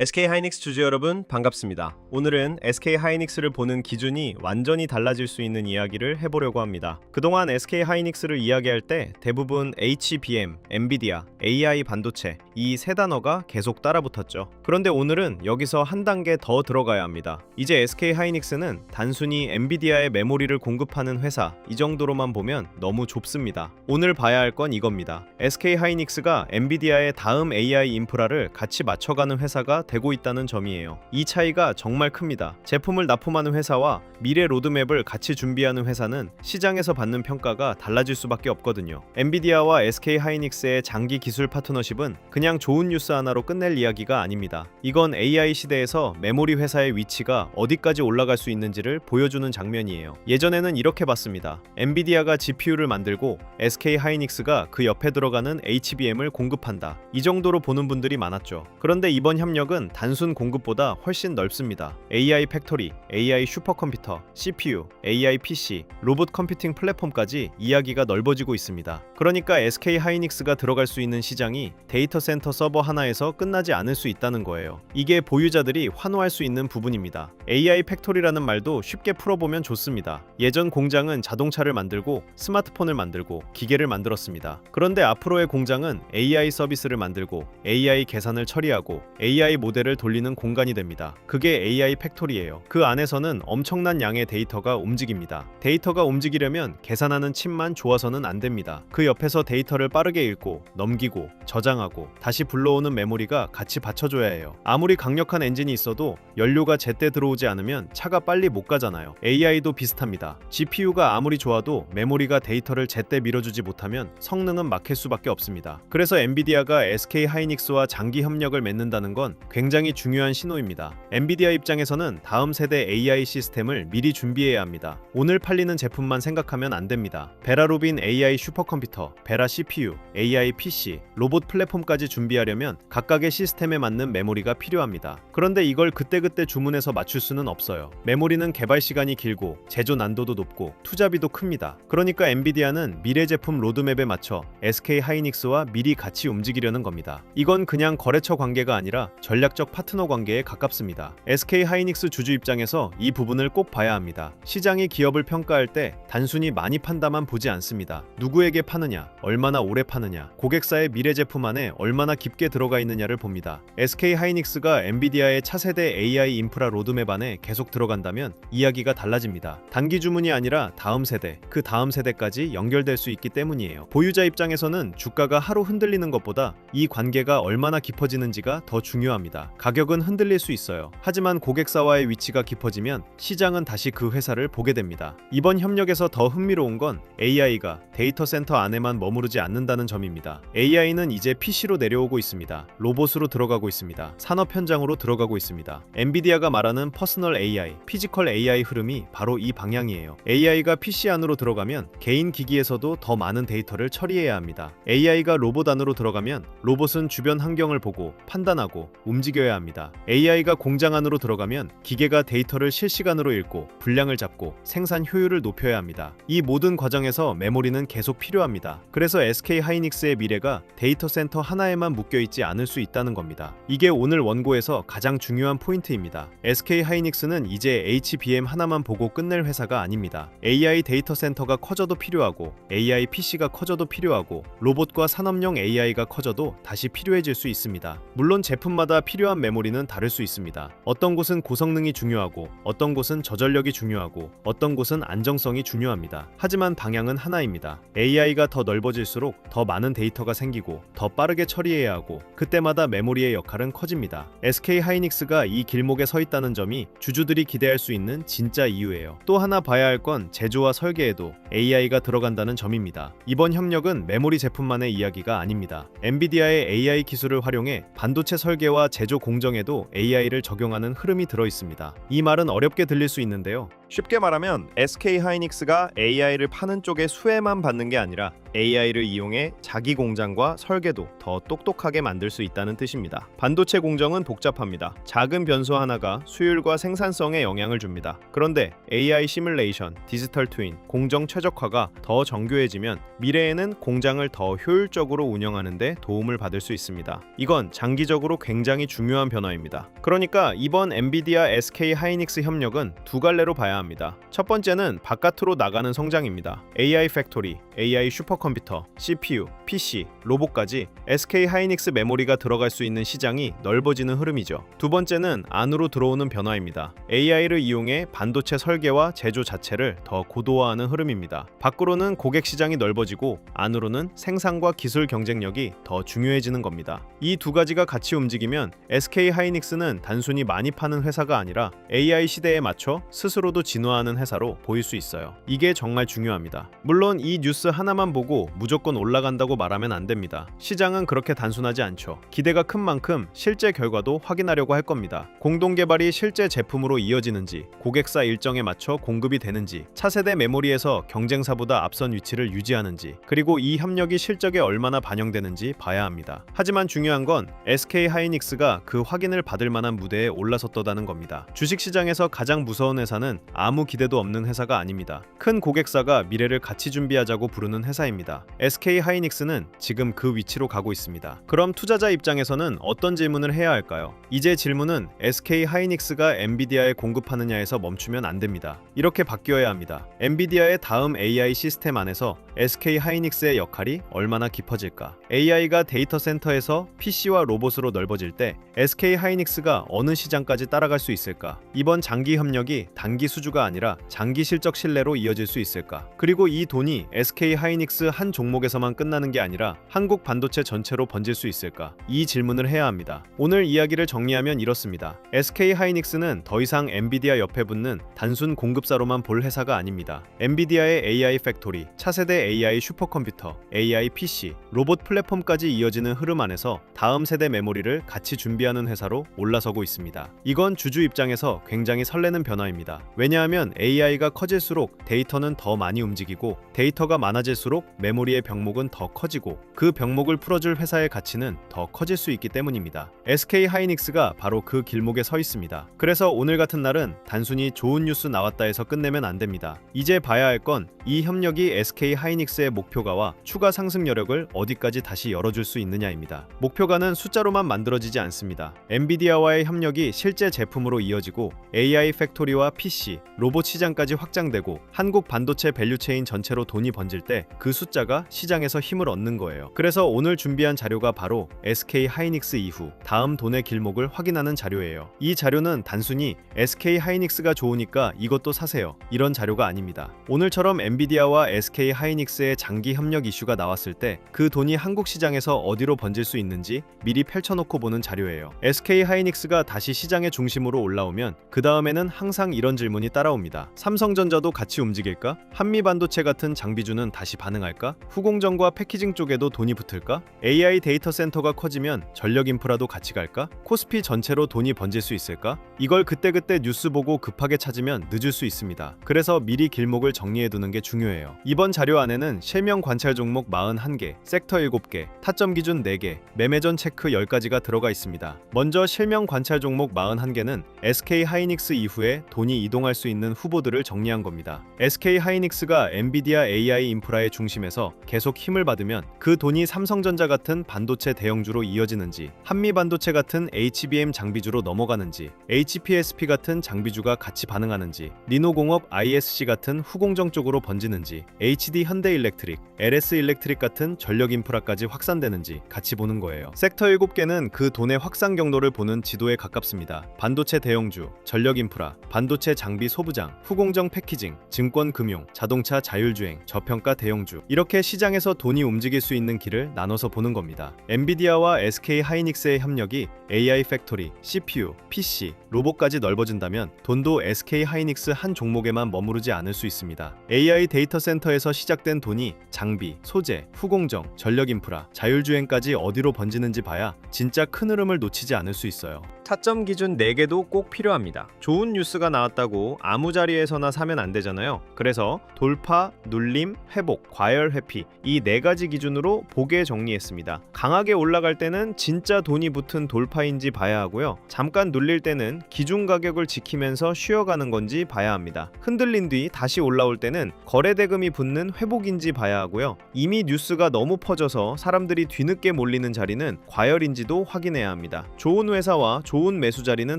SK 하이닉스 주주 여러분 반갑습니다. 오늘은 SK 하이닉스를 보는 기준이 완전히 달라질 수 있는 이야기를 해보려고 합니다. 그동안 SK 하이닉스를 이야기할 때 대부분 HBM, 엔비디아, AI 반도체 이 세 단어가 계속 따라붙었죠. 그런데 오늘은 여기서 한 단계 더 들어가야 합니다. 이제 SK하이닉스는 단순히 엔비디아의 메모리를 공급하는 회사 이 정도로만 보면 너무 좁습니다. 오늘 봐야 할 건 이겁니다. SK하이닉스가 엔비디아의 다음 AI 인프라를 같이 맞춰가는 회사가 되고 있다는 점이에요. 이 차이가 정말 큽니다. 제품을 납품하는 회사와 미래 로드맵을 같이 준비하는 회사는 시장에서 받는 평가가 달라질 수밖에 없거든요. 엔비디아와 SK하이닉스의 장기 기술 파트너십은 그냥 좋은 뉴스 하나로 끝낼 이야기가 아닙니다. 이건 AI 시대에서 메모리 회사의 위치가 어디까지 올라갈 수 있는지를 보여주는 장면이에요. 예전에는 이렇게 봤습니다. 엔비디아가 GPU를 만들고 SK하이닉스가 그 옆에 들어가는 HBM을 공급한다. 이 정도로 보는 분들이 많았죠. 그런데 이번 협력은 단순 공급보다 훨씬 넓습니다. AI 팩토리, AI 슈퍼컴퓨터, CPU, AI PC, 로봇 컴퓨팅 플랫폼까지 이야기가 넓어지고 있습니다. 그러니까 SK하이닉스가 들어갈 수 있는 시장이 데이터 센터 서버 하나에서 끝나지 않을 수 있다는 거예요. 이게 보유자들이 환호할 수 있는 부분입니다. AI 팩토리라는 말도 쉽게 풀어보면 좋습니다. 예전 공장은 자동차를 만들고 스마트폰을 만들고 기계를 만들었습니다. 그런데 앞으로의 공장은 AI 서비스를 만들고 AI 계산을 처리하고 AI 모델을 돌리는 공간이 됩니다. 그게 AI 팩토리예요. 그 안에서는 엄청난 양의 데이터가 움직입니다. 데이터가 움직이려면 계산하는 칩만 좋아서는 안 됩니다. 그 옆에서 데이터를 빠르게 읽고 넘기고 저장하고 다시 불러오는 메모리가 같이 받쳐줘야 해요. 아무리 강력한 엔진이 있어도 연료가 제때 들어오지 않으면 차가 빨리 못 가잖아요. AI도 비슷합니다. GPU가 아무리 좋아도 메모리가 데이터를 제때 밀어주지 못하면 성능은 막힐 수밖에 없습니다. 그래서 엔비디아가 SK하이닉스와 장기 협력을 맺는다는 건 굉장히 중요한 신호입니다. 엔비디아 입장에서는 다음 세대 AI 시스템을 미리 준비해야 합니다. 오늘 팔리는 제품만 생각하면 안 됩니다. 베라루빈 AI 슈퍼컴퓨터, 베라 CPU, AI PC, 로봇 플랫폼까지 준비하려면 각각의 시스템에 맞는 메모리가 필요합니다. 그런데 이걸 그때그때 주문해서 맞출 수는 없어요. 메모리는 개발 시간이 길고 제조 난도도 높고 투자비도 큽니다. 그러니까 엔비디아는 미래 제품 로드맵에 맞춰 SK하이닉스와 미리 같이 움직이려는 겁니다. 이건 그냥 거래처 관계가 아니라 전략적 파트너 관계에 가깝습니다. SK하이닉스 주주 입장에서 이 부분을 꼭 봐야 합니다. 시장이 기업을 평가할 때 단순히 많이 판다만 보지 않습니다. 누구에게 파느냐, 얼마나 오래 파느냐, 고객사의 미래 제품 안에 얼마나 깊게 들어가 있느냐를 봅니다. SK하이닉스가 엔비디아의 차세대 AI 인프라 로드맵 안에 계속 들어간다면 이야기가 달라집니다. 단기 주문이 아니라 다음 세대, 그 다음 세대까지 연결될 수 있기 때문이에요. 보유자 입장에서는 주가가 하루 흔들리는 것보다 이 관계가 얼마나 깊어지는지가 더 중요합니다. 가격은 흔들릴 수 있어요. 하지만 고객사와의 위치가 깊어지면 시장은 다시 그 회사를 보게 됩니다. 이번 협력에서 더 흥미로운 건 AI가 데이터 센터 안에만 머무르지 않는다는 점입니다. AI는 이제 PC로 내려오고 있습니다. 로봇으로 들어가고 있습니다. 산업 현장으로 들어가고 있습니다. 엔비디아가 말하는 퍼스널 AI, 피지컬 AI 흐름이 바로 이 방향이에요. AI가 PC 안으로 들어가면 개인 기기에서도 더 많은 데이터를 처리해야 합니다. AI가 로봇 안으로 들어가면 로봇은 주변 환경을 보고 판단하고 움직여야 합니다. AI가 공장 안으로 들어가면 기계가 데이터를 실시간으로 읽고 분량을 잡고 생산 효율을 높여야 합니다. 이 모든 과정에서 메모리는 계속 필요합니다. 그래서 SK하이닉스의 미래가 데이터 센터 하나에만 묶여있지 않을 수 있다는 겁니다. 이게 오늘 원고에서 가장 중요한 포인트입니다. SK하이닉스는 이제 HBM 하나만 보고 끝낼 회사가 아닙니다. AI 데이터 센터가 커져도 필요하고 AI PC가 커져도 필요하고 로봇과 산업용 AI가 커져도 다시 필요해질 수 있습니다. 물론 제품마다 필요한 메모리는 다를 수 있습니다. 어떤 곳은 고성능이 중요하고 어떤 곳은 저전력이 중요하고 어떤 곳은 안정성이 중요합니다. 하지만 방향은 하나입니다. AI가 더 넓어질수록 더 많은 데이터가 생기고 더 빠르게 처리해야 하고 그때마다 메모리의 역할은 커집니다. SK하이닉스가 이 길목에 서 있다는 점이 주주들이 기대할 수 있는 진짜 이유예요. 또 하나 봐야 할 건 제조와 설계에도 AI가 들어간다는 점입니다. 이번 협력은 메모리 제품만의 이야기가 아닙니다. 엔비디아의 AI 기술을 활용해 반도체 설계와 제조 공정에도 AI를 적용하는 흐름이 들어 있습니다. 이 말은 어렵게 들릴 수 있는데요. 쉽게 말하면 SK 하이닉스가 AI를 파는 쪽의 수혜만 받는 게 아니라 AI를 이용해 자기 공장과 설계도 더 똑똑하게 만들 수 있다는 뜻입니다. 반도체 공정은 복잡합니다. 작은 변수 하나가 수율과 생산성에 영향을 줍니다. 그런데 AI 시뮬레이션, 디지털 트윈, 공정 최적화가 더 정교해지면 미래에는 공장을 더 효율적으로 운영하는 데 도움을 받을 수 있습니다. 이건 장기적으로 굉장히 중요한 변화입니다. 그러니까 이번 엔비디아 SK 하이닉스 협력은 두 갈래로 봐야 합니다. 첫 번째는 바깥으로 나가는 성장입니다. AI 팩토리, AI 슈퍼컴퓨터, CPU, PC, 로봇까지 SK 하이닉스 메모리가 들어갈 수 있는 시장이 넓어지는 흐름이죠. 두 번째는 안으로 들어오는 변화입니다. AI를 이용해 반도체 설계와 제조 자체를 더 고도화하는 흐름입니다. 밖으로는 고객 시장이 넓어지고 안으로는 생산과 기술 경쟁력이 더 중요해지는 겁니다. 이 두 가지가 같이 움직이면 SK 하이닉스는 단순히 많이 파는 회사가 아니라 AI 시대에 맞춰 스스로도 진화하는 회사로 보일 수 있어요. 이게 정말 중요합니다. 물론 이 뉴스 하나만 보고 무조건 올라간다고 말하면 안 됩니다. 시장은 그렇게 단순하지 않죠. 기대가 큰 만큼 실제 결과도 확인하려고 할 겁니다. 공동 개발이 실제 제품으로 이어지는지, 고객사 일정에 맞춰 공급이 되는지, 차세대 메모리에서 경쟁사보다 앞선 위치를 유지하는지, 그리고 이 협력이 실적에 얼마나 반영되는지 봐야 합니다. 하지만 중요한 건 SK 하이닉스가 그 확인을 받을 만한 무대에 올라섰다는 겁니다. 주식시장에서 가장 무서운 회사는 아무 기대도 없는 회사가 아닙니다. 큰 고객사가 미래를 같이 준비하자고 부르는 회사입니다. SK 하이닉스는 지금 그 위치로 가고 있습니다. 그럼 투자자 입장에서는 어떤 질문을 해야 할까요? 이제 질문은 SK 하이닉스가 엔비디아에 공급하느냐에서 멈추면 안 됩니다. 이렇게 바뀌어야 합니다. 엔비디아의 다음 AI 시스템 안에서 SK 하이닉스의 역할이 얼마나 깊어질까? AI가 데이터 센터에서 PC와 로봇으로 넓어질 때 SK 하이닉스가 어느 시장까지 따라갈 수 있을까? 이번 장기 협력이 단기 수주가 아니라 장기 실적 신뢰로 이어질 수 있을까? 그리고 이 돈이 SK 하이닉스 한 종목에서만 끝나는 게 아니라 한국 반도체 전체로 번질 수 있을까? 이 질문을 해야 합니다. 오늘 이야기를 정리하면 이렇습니다. SK 하이닉스는 더 이상 엔비디아 옆에 붙는 단순 공급사로만 볼 회사가 아닙니다. 엔비디아의 AI 팩토리, 차세대 AI 슈퍼컴퓨터, AI PC, 로봇 플랫폼까지 이어지는 흐름 안에서 다음 세대 메모리를 같이 준비하는 회사로 올라서고 있습니다. 이건 주주 입장에서 굉장히 설레는 변화입니다. 왜냐하면 AI가 커질수록 데이터는 더 많이 움직이고 데이터가 많아질수록 메모리의 병목은 더 커지고 그 병목을 풀어줄 회사의 가치는 더 커질 수 있기 때문입니다. SK 하이닉스가 바로 그 길목에 서 있습니다. 그래서 오늘 같은 날은 단순히 좋은 뉴스 나왔다 해서 끝내면 안 됩니다. 이제 봐야 할 건 이 협력이 SK 하이닉스의 목표가와 추가 상승 여력을 어디까지 다시 열어줄 수 있느냐입니다. 목표가는 숫자로만 만들어지지 않습니다. 엔비디아와의 협력이 실제 제품으로 이어지고 AI 팩토리와 PC, 로봇 시장까지 확장되고 한국 반도체 밸류체인 전체로 돈이 번질 때 그 숫자가 시장에서 힘을 얻는 거예요. 그래서 오늘 준비한 자료가 바로 SK 하이닉스 이후 다음 돈의 길목을 확인하는 자료예요. 이 자료는 단순히 SK 하이닉스가 좋으니까 이것도 사세요, 이런 자료가 아닙니다. 오늘처럼 엔비디아와 SK 하이닉스의 장기 협력 이슈가 나왔을 때 그 돈이 한국 시장에서 어디로 번질 수 있는지 미리 펼쳐놓고 보는 자료예요. SK 하이닉스가 다시 시장의 중심으로 올라오면 그 다음에는 항상 이런 질문이 따라옵니다. 삼성전자도 같이 움직일까? 한미반도체 같은 장비주는 다시 반응할까? 후공정과 패키징 쪽에도 돈이 붙을까? AI 데이터 센터가 커지면 전력 인프라도 같이 갈까? 코스피 전체로 돈이 번질 수 있을까? 이걸 그때그때 뉴스 보고 급하게 찾으면 늦을 수 있습니다. 그래서 미리 길목을 정리해두는 게 중요해요. 이번 자료 안에는 실명 관찰 종목 41개, 섹터 7개, 타점 기준 4개, 매매전 체크 10가지가 들어가 있습니다. 먼저 실명 관찰 종목 41개는 SK 하이닉스 이후에 돈이 이동할 수 있는 후보들을 정리한 겁니다. SK 하이닉스가 엔비디아 AI 인프라의 중심에서 계속 힘을 받으면 그 돈이 삼성전자 같은 반도체 대형주로 이어지는지, 한미반도체 같은 HBM 장비주로 넘어가는지, HPSP 같은 장비주가 같이 반응하는지, 리노공업 ISC 같은 후공정 쪽으로 번지는지, HD 현대일렉트릭, LS 일렉트릭 같은 전력 인프라까지 확산되는지 같이 보는 거예요. 섹터 7개는 그 돈의 확산 경로를 보는 지도에 가깝습니다. 반도체 대형주, 전력 인프라, 반도체 장비 소부장, 후공정 패키징, 증권 금융, 자동차 자율주행, 저평가 대형주, 이렇게 시장에서 돈이 움직일 수 있는 길을 나눠서 보는 겁니다. 엔비디아와 SK 하이닉스의 협력이 AI 팩토리, CPU, PC, 로봇까지 넓어진다면 돈도 SK 하이닉스 한 종목에만 머무르지 않을 수 있습니다. AI 데이터 센터에서 시작된 돈이 장비, 소재, 후공정, 전력 인프라, 자율주행까지 어디로 번지는지 봐야 진짜 큰 흐름을 놓치지 않을 수 있어요. 타점 기준 4개도 꼭 필요합니다. 좋은 뉴스가 나왔다고 아무 자리에서나 사면 안 되잖아요. 그래서 돌파, 눌림, 회복, 과열 회피 이 네 가지 기준으로 보게 정리했습니다. 강하게 올라갈 때는 진짜 돈이 붙은 돌파인지 봐야 하고요. 잠깐 눌릴 때는 기준 가격을 지키면서 쉬어가는 건지 봐야 합니다. 흔들린 뒤 다시 올라올 때는 거래 대금이 붙는 회복인지 봐야 하고요. 이미 뉴스가 너무 퍼져서 사람들이 뒤늦게 몰리는 자리는 과열인지도 확인해야 합니다. 좋은 회사와 좋은 매수 자리는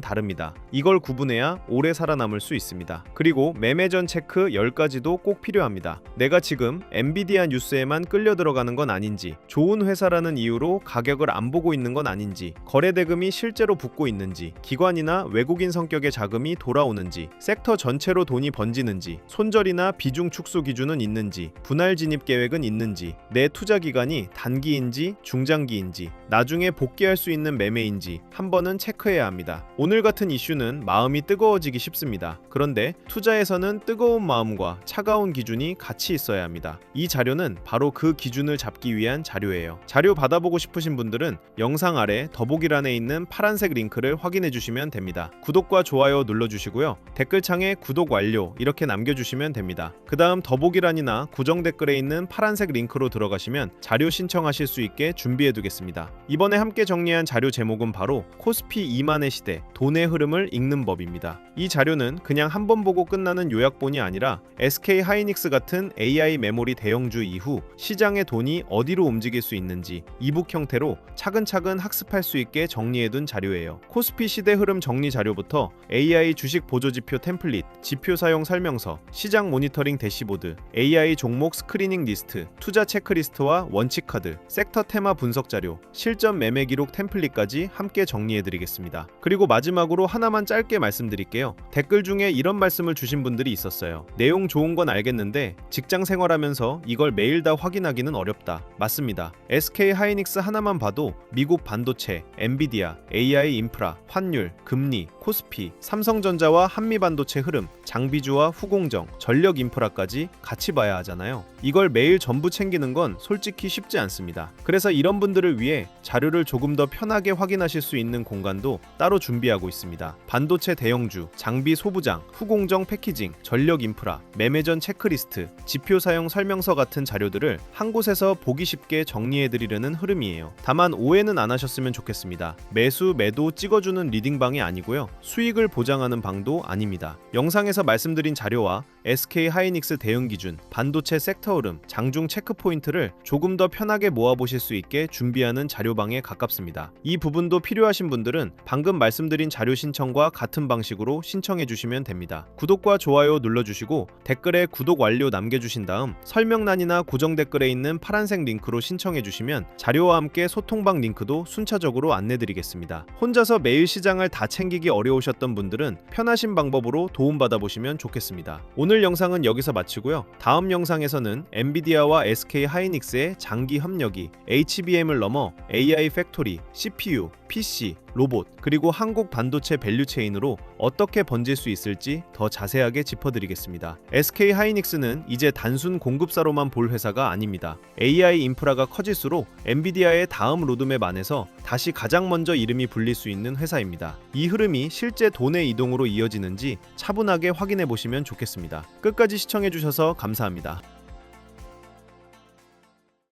다릅니다. 이걸 구분해야 오래 살아남을 수 있습니다. 그리고 매매 전 체크 10가지도 꼭 필요합니다. 내가 지금 엔비디아 뉴스에만 끌려 들어가는 건 아닌지, 좋은 회사라는 이유로 가격을 안 보고 있는 건 아닌지, 거래 대금이 실제로 붙고 있는지, 기관이나 외국인 성격의 자금이 돌아오는지, 섹터 전체로 돈이 번지는지, 손절이나 비중 축소 기준은 있는지, 분할 진입 계획은 있는지, 내 투자 기간이 단기인지 중장기인지, 나중에 복귀할 수 있는 매매인지 한 번은 체크해야 합니다. 오늘 같은 이슈는 마음이 뜨거워지기 쉽습니다. 그런데 투자에서는 뜨거운 마음과 차가운 기준이 같이 있어야 합니다. 이 자료는 바로 그 기준을 잡기 위한 자료예요. 자료 받아보고 싶으신 분들은 영상 아래 더보기란에 있는 파란색 링크를 확인해 주시면 됩니다. 구독과 좋아요 눌러주시고요. 댓글창에 구독 완료 이렇게 남겨주시면 됩니다. 그 다음 더보기란이나 고정 댓글에 있는 파란색 링크로 들어가시면 자료 신청하실 수 있게 준비해 두겠습니다. 이번에 함께 정리한 자료 제목은 바로 코스피 2만의 시대, 돈의 흐름을 읽는 법입니다. 이 자료는 그냥 한 번 보고 끝나는 요약본이 아니라 SK 하이닉스 같은 AI 메모리 대형주 이후 시장의 돈이 어디로 움직일 수 있는지 이북 형태로 차근차근 학습할 수 있게 정리해둔 자료예요. 코스피 시대 흐름 정리 자료부터 AI 주식 보조지표 템플릿, 지표 사용 설명서, 시장 모니터링 대시보드, AI 종목 스크리닝 리스트, 투자 체크리스트와 원칙 카드, 섹터 테마 분석 자료, 실전 매매 기록 템플릿까지 함께 정리해드리겠습니다. 그리고 마지막으로 하나만 짧게 말씀드릴게요. 댓글 중에 이런 말씀을 주신 분들이 있었어요. 내용 좋은 건 알겠는데 직장 생활하면서 이걸 매일 다 확인하기는 어렵다. 맞습니다. SK 하이닉스 하나만 봐도 미국 반도체, 엔비디아, AI 인프라, 환율, 금리, 코스피, 삼성전자와 한미반도체 흐름, 장비주와 후공정, 전력 인프라까지 같이 봐야 하잖아요. 이걸 매일 전부 챙기는 건 솔직히 쉽지 않습니다. 그래서 이런 분들을 위해 자료를 조금 더 편하게 확인하실 수 있는 공간도 따로 준비하고 있습니다. 반도체 대형주, 장비 소부장, 후공정 패키징, 전력 인프라, 매매 전 체크리스트, 지표 사용 설명서 같은 자료들을 한 곳에서 보기 쉽게 정리해드리려는 흐름이에요. 다만 오해는 안 하셨으면 좋겠습니다. 매수, 매도 찍어주는 리딩방이 아니고요. 수익을 보장하는 방도 아닙니다. 영상에서 말씀드린 자료와 SK 하이닉스 대응 기준, 반도체 섹터 흐름, 장중 체크 포인트를 조금 더 편하게 모아보실 수 있게 준비하는 자료방에 가깝습니다. 이 부분도 필요하신 분들은 방금 말씀드린 자료 신청과 같은 방식으로 신청해 주시면 됩니다. 구독과 좋아요 눌러주시고 댓글에 구독 완료 남겨주신 다음 설명란이나 고정 댓글에 있는 파란색 링크로 신청해 주시면 자료와 함께 소통방 링크도 순차적으로 안내드리겠습니다. 혼자서 매일 시장을 다 챙기기 어려우셨던 분들은 편하신 방법으로 도움받아 보시면 좋겠습니다. 오늘 영상은 여기서 마치고요. 다음 영상에서는 엔비디아와 SK 하이닉스의 장기 협력이 HBM을 넘어 AI 팩토리, CPU, PC, 로봇, 그리고 한국 반도체 밸류체인으로 어떻게 번질 수 있을지 더 자세하게 짚어드리겠습니다. SK 하이닉스는 이제 단순 공급사로만 볼 회사가 아닙니다. AI 인프라가 커질수록 엔비디아의 다음 로드맵 안에서 다시 가장 먼저 이름이 불릴 수 있는 회사입니다. 이 흐름이 실제 돈의 이동으로 이어지는지 차분하게 확인해 보시면 좋겠습니다. 끝까지 시청해 주셔서 감사합니다.